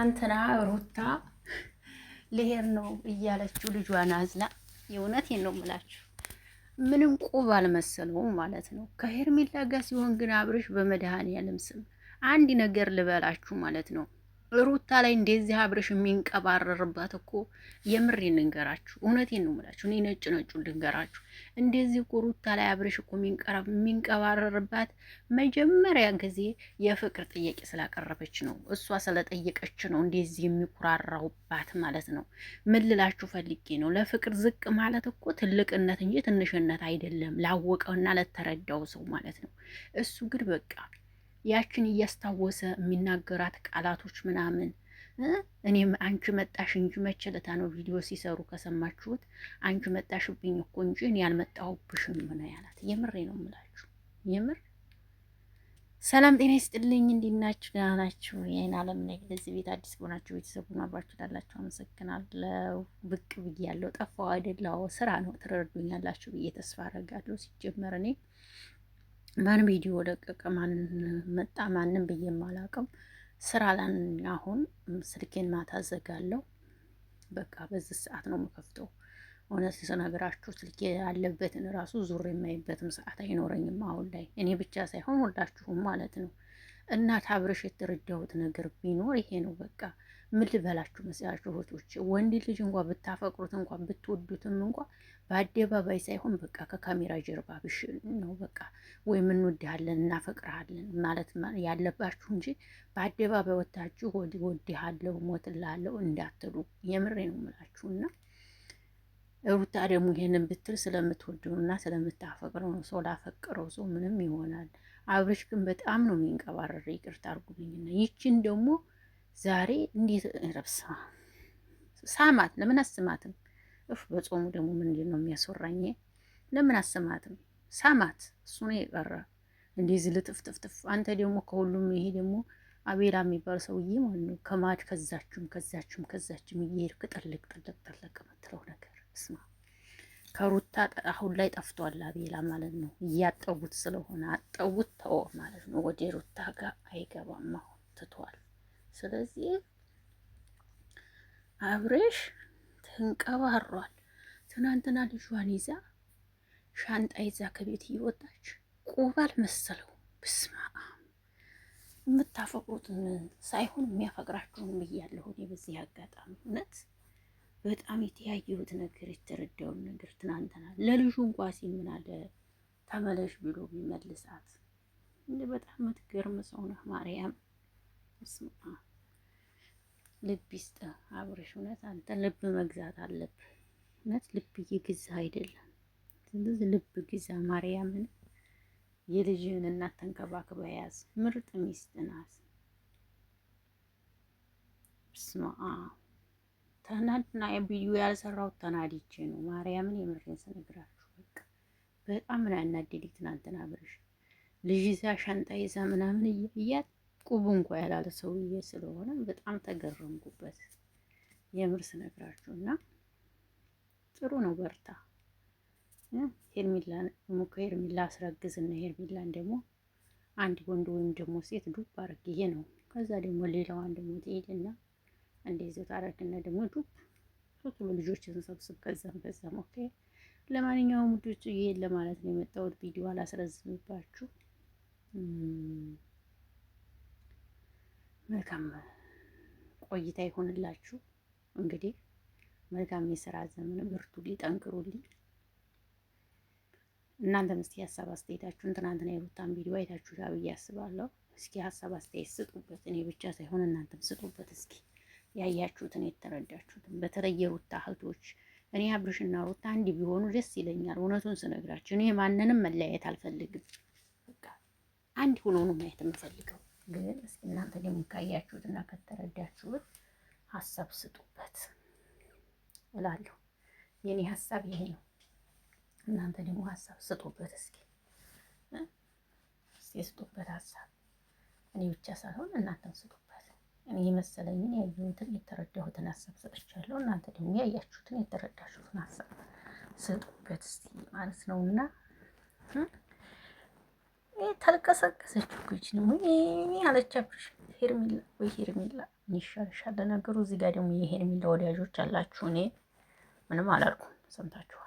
ትናንትና ሩታ ልሄድ ነው እያለችው ልጇን አዝላ የእውነቴን ነው የምላችሁ ምንም ቁብ አልመሰለውም ማለት ነው። ከሄርሜላ ጋር ሲሆን ግን አብርሽ በመድኃኒዓለም ስም አንድ ነገር ልበላችሁ ማለት ነው። ሩታ ላይ እንደዚህ አብርሽ የሚንቀባረርባት እኮ የምሬ ልንገራችሁ፣ እውነቴን ነው የምላችሁ። እኔ ነጭ ነጩን ልንገራችሁ። እንደዚህ እኮ ሩታ ላይ አብርሽ እኮ የሚንቀባረርባት መጀመሪያ ጊዜ የፍቅር ጥያቄ ስላቀረበች ነው። እሷ ስለጠየቀች ነው እንደዚህ የሚኩራራውባት ማለት ነው። ምን ልላችሁ ፈልጌ ነው፣ ለፍቅር ዝቅ ማለት እኮ ትልቅነት እንጂ ትንሽነት አይደለም፣ ላወቀውና ለተረዳው ሰው ማለት ነው። እሱ ግን በቃ ያችን እያስታወሰ የሚናገራት ቃላቶች ምናምን እኔም አንቺ መጣሽ እንጂ መቸለታ ነው ቪዲዮ ሲሰሩ ከሰማችሁት፣ አንቺ መጣሽብኝ እኮ እንጂ እኔ ያልመጣሁብሽም ነው ያላት። የምሬ ነው የምላችሁ የምር። ሰላም ጤና ይስጥልኝ፣ እንዴት ናችሁ? ደህና ናችሁ? ይሄን ዓለም ላይ ለዚህ ቤት አዲስ ከሆናችሁ ቤተሰቡን አብራችሁ ላላችሁ አመሰግናለሁ። ብቅ ብያለሁ። ጠፋሁ አይደለሁ፣ ስራ ነው ትረዱኛላችሁ ብዬ ተስፋ አደርጋለሁ። ሲጀመር እኔ ማን ቪዲዮ ለቀቀ ማን መጣ ማንም ብዬ የማላውቅም ስራ ላን አሁን ስልኬን ማታ ዘጋለሁ። በቃ በዚህ ሰዓት ነው የምከፍተው። እውነት ስነግራችሁ ስልኬ ያለበትን ራሱ ዙር የማይበትም ሰዓት አይኖረኝም አሁን ላይ፣ እኔ ብቻ ሳይሆን ሁላችሁም ማለት ነው። እናት አብርሽ የተረዳሁት ነገር ቢኖር ይሄ ነው። በቃ ምን ልበላችሁ መሰላችሁ እህቶች፣ ወንድ ልጅ እንኳን ብታፈቅሩት እንኳን ብትወዱትም እንኳን በአደባባይ ሳይሆን በቃ ከካሜራ ጀርባ ብሽ ነው በቃ ወይም እንወድሃለን እናፈቅርሃለን ማለት ያለባችሁ እንጂ በአደባባይ ወታችሁ ወድሃለሁ ሞትልሃለሁ እንዳትሉ። የምሬ ነው የምላችሁና ሩታ ደግሞ ይሄንን ብትል ስለምትወደውና ስለምታፈቅረው ነው። ሰው ላፈቅረው ሰው ምንም ይሆናል። አብርሽ ግን በጣም ነው የሚንቀባረር። ይቅርታ አድርጉልኝና ይችን ደግሞ ዛሬ እንዴት ረብሳ ሳማት? ለምን አስማትም? በጾሙ ደግሞ ምንድን ነው የሚያስወራኝ? ለምን አስማትም? ሳማት። እሱ ነው የቀረ እንደዚህ ልጥፍጥፍጥፍ። አንተ ደግሞ ከሁሉም ይሄ ደግሞ አቤላ የሚባል ሰውዬ ማለት ነው ከማድ ከዛችም እየሄድክ ጥልቅ የምትለው ነገር እስማ ከሩታ አሁን ላይ ጠፍቷል አቤላ ማለት ነው። እያጠቡት ስለሆነ አጠቡት ተወ ማለት ነው። ወደ ሩታ ጋር አይገባም አሁን ትቷል። ስለዚህ አብርሽ ተንቀባሯል። ትናንትና ልጇን ይዛ ሻንጣ ይዛ ከቤት እየወጣች ቁባል መሰለው። ብስማ የምታፈቅሩትን ሳይሆን የሚያፈቅራችሁን ብያለሁ እኔ በዚህ አጋጣሚ እውነት በጣም የተያየሁት ነገር የተረዳውን ነገር ትናንትና ለልጁ እንኳ ሲል ምን አለ ተመለሽ ብሎ ቢመልሳት እንደ በጣም የምትገርም ሰው ነህ ማርያም። ስማ ልብ ይስጥ አብርሽ፣ እውነት አንተ ልብ መግዛት አለብህ። እውነት ልብ እየገዛ አይደለም። ስለዚህ ልብ ግዛ ማርያምን። የልጅህን እናት ተንከባክበህ ያዝ። ምርጥ ሚስት ናት። ስማ ትናንትና ቪዲዮ ያልሰራሁት ተናድጄ ነው ማርያምን። የምሬን ስነግራችሁ በቃ በጣም ነው ያናደደኝ ትናንትና አብርሽ ልጅ ይዛ ሻንጣ ይዛ ምናምን እያያት ቁቡ እንኳ ያላለ ሰውዬ ስለሆነ በጣም ተገረምኩበት። የምር ስነግራችሁ እና ጥሩ ነው በርታ። ሄርሜላን ደግሞ ከሄርሜላ አስረግዝና ሄርሜላን ደግሞ አንድ ወንድ ወይም ደግሞ ሴት ዱብ አድርግ። ይሄ ነው። ከዛ ደግሞ ሌላዋን ደግሞ ትሄድና እንደዚህ ታረክና ደግሞ ዱብ ሶስት ልጆችን ሰብስብ። ከዛም ኦኬ። ለማንኛውም ውዶች ይሄን ለማለት ነው የመጣሁት። ቪዲዮ አላስረዝምባችሁ። መልካም ቆይታ ይሆንላችሁ። እንግዲህ መልካም የስራ ዘመን፣ ብርቱልኝ፣ ጠንክሩልኝ። እናንተም እስኪ ሀሳብ አስተያየታችሁን ትናንትና የሩታን ቪዲዮ አይታችሁታል ብዬ አስባለሁ። እስኪ ሀሳብ አስተያየት ስጡበት። እኔ ብቻ ሳይሆን እናንተም ስጡበት። እስኪ ያያችሁትን የተረዳችሁትን። በተለይ የሩታ እህቶች እኔ አብርሽና ሩታ አንድ ቢሆኑ ደስ ይለኛል። እውነቱን ስነግራችሁ እኔ ማንንም መለያየት አልፈልግም። በቃ አንድ ሆኖ ነው ማየት የምፈልገው። ግን እስኪ እናንተ ደግሞ ካያችሁትና ከተረዳችሁት ሀሳብ ስጡበት እላለሁ። የኔ ሀሳብ ይሄ ነው። እናንተ ደግሞ ሀሳብ ስጡበት። እስኪ ስጡበት ሀሳብ። እኔ ብቻ ሳይሆን እናንተም ስጡበት። እኔ የመሰለኝን ያየሁትን የተረዳሁትን ሀሳብ ሰጥቻለሁ። እናንተ ደግሞ ያያችሁትን የተረዳችሁትን ሀሳብ ስጡበት እስኪ ማለት ነውና ተልቀሰቀሰች እኮ ይችላል ወይ አለቻብሽ። ሄርሜላ ወይ ሄርሜላ ይሻልሻል። ለነገሩ እዚህ ጋር ደግሞ የሄርሜላ ወዳጆች አላችሁ። እኔ ምንም አላልኩም፣ ሰምታችኋል።